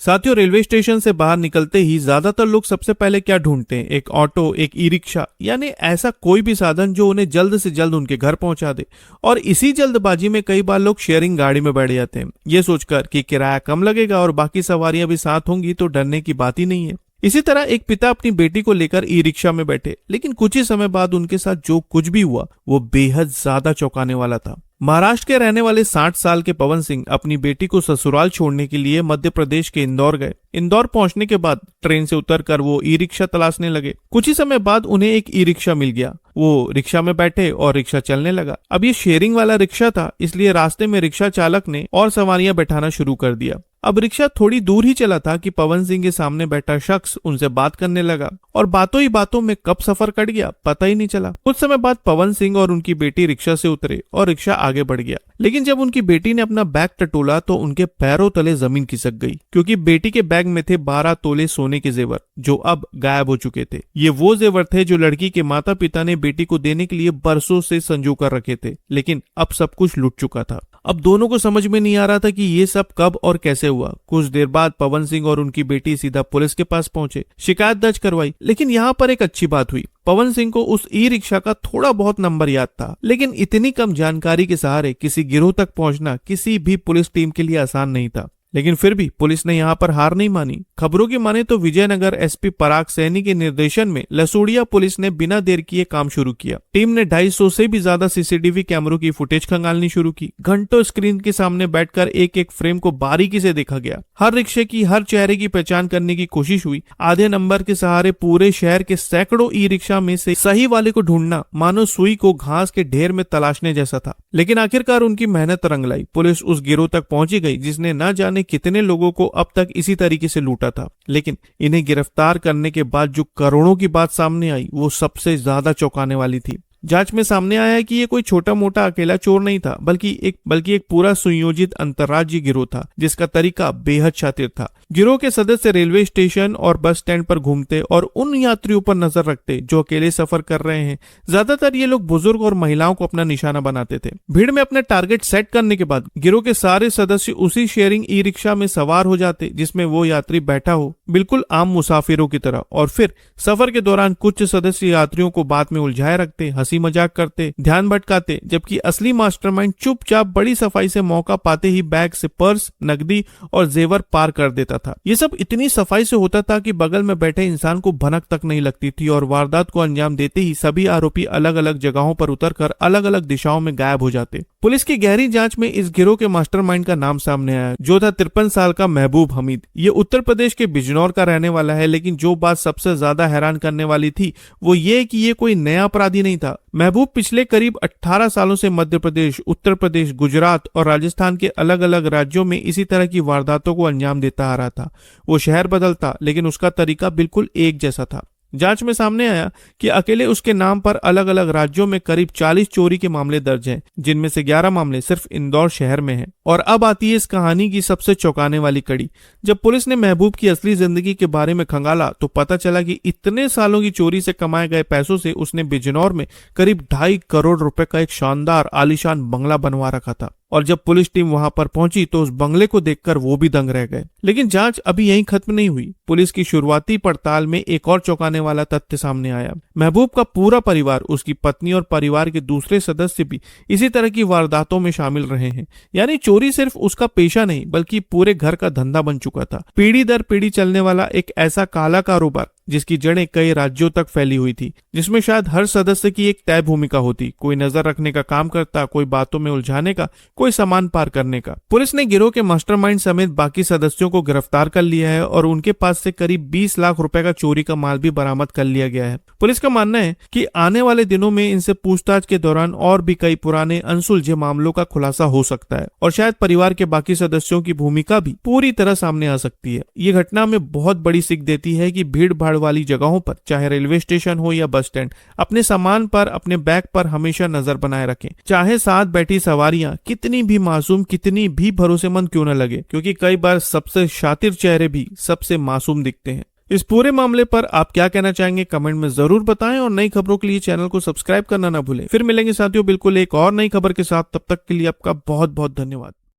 साथियों, railway station से बाहर निकलते ही ज्यादातर लोग सबसे पहले क्या ढूंढते हैं? एक ऑटो, एक ई रिक्शा, यानी ऐसा कोई भी साधन जो उन्हें जल्द से जल्द उनके घर पहुंचा दे। और इसी जल्दबाजी में कई बार लोग शेयरिंग गाड़ी में बैठ जाते हैं, ये सोचकर कि किराया कम लगेगा और बाकी सवारियां भी साथ होंगी तो डरने की बात ही नहीं है। इसी तरह एक पिता अपनी बेटी को लेकर ई रिक्शा में बैठे, लेकिन कुछ ही समय बाद उनके साथ जो कुछ भी हुआ वो बेहद ज्यादा चौंकाने वाला था। महाराष्ट्र के रहने वाले 60 साल के पवन सिंह अपनी बेटी को ससुराल छोड़ने के लिए मध्य प्रदेश के इंदौर गए। इंदौर पहुंचने के बाद ट्रेन से उतरकर वो ई रिक्शा तलाशने लगे। कुछ ही समय बाद उन्हें एक ई रिक्शा मिल गया। वो रिक्शा में बैठे और रिक्शा चलने लगा। अब ये शेयरिंग वाला रिक्शा था, इसलिए रास्ते में रिक्शा चालक ने और सवारियां बैठाना शुरू कर दिया। अब रिक्शा थोड़ी दूर ही चला था कि पवन सिंह के सामने बैठा शख्स उनसे बात करने लगा और बातों ही बातों में कब सफर कट गया पता ही नहीं चला। कुछ समय बाद पवन सिंह और उनकी बेटी रिक्शा से उतरे और रिक्शा आगे बढ़ गया। लेकिन जब उनकी बेटी ने अपना बैग टटोला तो उनके पैरों तले जमीन खिसक गई, क्योंकि बेटी के बैग में थे 12 तोले सोने के जेवर जो अब गायब हो चुके थे। ये वो जेवर थे जो लड़की के माता पिता ने बेटी को देने के लिए बरसों से संजो कर रखे थे, लेकिन अब सब कुछ लुट चुका था। अब दोनों को समझ में नहीं आ रहा था कि ये सब कब और कैसे हुआ। कुछ देर बाद पवन सिंह और उनकी बेटी सीधा पुलिस के पास पहुंचे, शिकायत दर्ज करवाई। लेकिन यहाँ पर एक अच्छी बात हुई, पवन सिंह को उस ई रिक्शा का थोड़ा बहुत नंबर याद था। लेकिन इतनी कम जानकारी के सहारे किसी गिरोह तक पहुंचना किसी भी पुलिस टीम के लिए आसान नहीं था। लेकिन फिर भी पुलिस ने यहाँ पर हार नहीं मानी। खबरों की माने तो विजयनगर एसपी पराग सैनी के निर्देशन में लसूड़िया पुलिस ने बिना देर किए काम शुरू किया। टीम ने 250 से भी ज्यादा सीसीटीवी कैमरों की फुटेज खंगालनी शुरू की। घंटों स्क्रीन के सामने बैठकर एक एक फ्रेम को बारीकी से देखा गया। हर रिक्शे की हर चेहरे की पहचान करने की कोशिश हुई। आधे नंबर के सहारे पूरे शहर के सैकड़ों ई रिक्शा में से सही वाले को ढूंढना मानो सुई को घास के ढेर में तलाशने जैसा था। लेकिन आखिरकार उनकी मेहनत रंग लाई। पुलिस उस गिरोह तक पहुंची गई जिसने न जाने कितने लोगों को अब तक इसी तरीके से लूटा था। लेकिन इन्हें गिरफ्तार करने के बाद जो करोड़ों की बात सामने आई वो सबसे ज्यादा चौंकाने वाली थी। जांच में सामने आया है कि ये कोई छोटा मोटा अकेला चोर नहीं था, बल्कि एक पूरा सुयोजित अंतर्राज्यीय गिरोह था जिसका तरीका बेहद शातिर था। गिरोह के सदस्य रेलवे स्टेशन और बस स्टैंड पर घूमते और उन यात्रियों पर नजर रखते जो अकेले सफर कर रहे हैं। ज्यादातर ये लोग बुजुर्ग और महिलाओं को अपना निशाना बनाते थे। भीड़ में अपने टारगेट सेट करने के बाद गिरोह के सारे सदस्य उसी शेयरिंग ई रिक्शा में सवार हो जाते जिसमें वो यात्री बैठा हो, बिल्कुल आम मुसाफिरों की तरह। और फिर सफर के दौरान कुछ सदस्य यात्रियों को बात में उलझाए रखते, हंसी मजाक करते, ध्यान भटकाते, जबकि असली मास्टरमाइंड चुपचाप बड़ी सफाई से मौका पाते ही बैग से पर्स, नकदी और जेवर पार कर देता था। ये सब इतनी सफाई से होता था कि बगल में बैठे इंसान को भनक तक नहीं लगती थी और वारदात को अंजाम देते ही सभी आरोपी अलग अलग जगहों पर उतरकर अलग अलग दिशाओं में गायब हो जाते। पुलिस की गहरी जांच में इस गिरोह के मास्टरमाइंड का नाम सामने आया, जो था 53 साल का महबूब हमीद। ये उत्तर प्रदेश के बिजनौर का रहने वाला है। लेकिन जो बात सबसे ज्यादा हैरान करने वाली थी वो ये कि ये कोई नया अपराधी नहीं था। महबूब पिछले करीब 18 सालों से मध्य प्रदेश, उत्तर प्रदेश, गुजरात और राजस्थान के अलग अलग राज्यों में इसी तरह की वारदातों को अंजाम देता आ रहा था। वो शहर बदलता, लेकिन उसका तरीका बिल्कुल एक जैसा था। जांच में सामने आया कि अकेले उसके नाम पर अलग अलग राज्यों में करीब 40 चोरी के मामले दर्ज हैं, जिनमें से 11 मामले सिर्फ इंदौर शहर में हैं। और अब आती है इस कहानी की सबसे चौंकाने वाली कड़ी। जब पुलिस ने महबूब की असली जिंदगी के बारे में खंगाला तो पता चला कि इतने सालों की चोरी से कमाए गए पैसों से उसने बिजनौर में करीब 2.5 करोड़ रुपए का एक शानदार आलीशान बंगला बनवा रखा था। और जब पुलिस टीम वहां पर पहुंची तो उस बंगले को देखकर वो भी दंग रह गए। लेकिन जांच अभी यहीं खत्म नहीं हुई। पुलिस की शुरुआती पड़ताल में एक और चौंकाने वाला तथ्य सामने आया। महबूब का पूरा परिवार, उसकी पत्नी और परिवार के दूसरे सदस्य भी इसी तरह की वारदातों में शामिल रहे हैं। यानी चोरी सिर्फ उसका पेशा नहीं बल्कि पूरे घर का धंधा बन चुका था। पीढ़ी दर पीढ़ी चलने वाला एक ऐसा काला कारोबार जिसकी जड़ें कई राज्यों तक फैली हुई थी, जिसमें शायद हर सदस्य की एक तय भूमिका होती। कोई नजर रखने का काम करता, कोई बातों में उलझाने का, कोई सामान पार करने का। पुलिस ने गिरोह के मास्टरमाइंड समेत बाकी सदस्यों को गिरफ्तार कर लिया है और उनके पास से करीब 20 लाख रुपए का चोरी का माल भी बरामद कर लिया गया है। पुलिस का मानना है कि आने वाले दिनों में इनसे पूछताछ के दौरान और भी कई पुराने अनसुलझे मामलों का खुलासा हो सकता है और शायद परिवार के बाकी सदस्यों की भूमिका भी पूरी तरह सामने आ सकती है। ये घटना में बहुत बड़ी सीख देती है कि भीड़ भाड़ वाली जगहों पर, चाहे रेलवे स्टेशन हो या बस स्टैंड, अपने सामान पर, अपने बैग पर हमेशा नजर बनाए रखें। चाहे साथ बैठी सवारियां कितनी भी मासूम, कितनी भी भरोसेमंद क्यों न लगे, क्योंकि कई बार सबसे शातिर चेहरे भी सबसे मासूम दिखते हैं। इस पूरे मामले पर आप क्या कहना चाहेंगे कमेंट में जरूर बताएं और नई खबरों के लिए चैनल को सब्सक्राइब करना ना भूलें। फिर मिलेंगे साथियों बिल्कुल एक और नई खबर के साथ। तब तक के लिए आपका बहुत बहुत धन्यवाद।